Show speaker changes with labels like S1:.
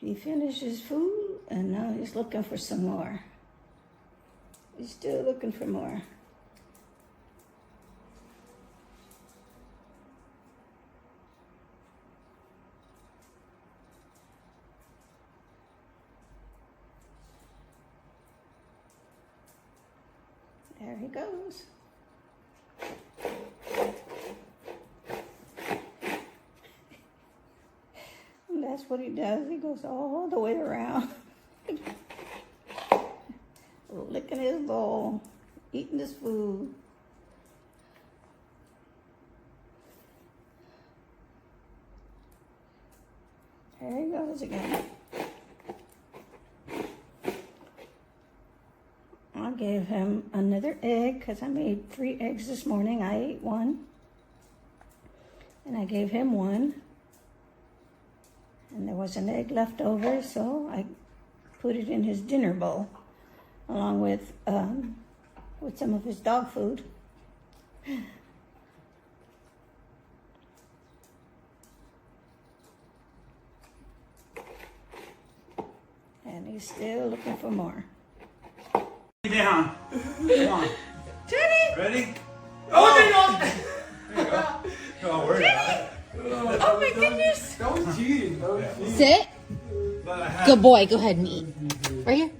S1: He finished his food and now he's looking for some more. He's still looking for more. There he goes. And that's what he does. He goes all the way around. Licking his bowl, eating his food. There he goes again. I gave him another egg because I made 3 eggs this morning. I ate 1. And I gave him 1. And there was an egg left over, so I put it in his dinner bowl along with some of his dog food. And he's still looking for more.
S2: Down. Come on.
S3: Teddy!
S2: Ready?
S3: Oh, there you go.
S2: Don't worry about it.
S3: Oh my goodness.
S2: That was cheating.
S4: Sit. Good boy. Go ahead and eat. Right here.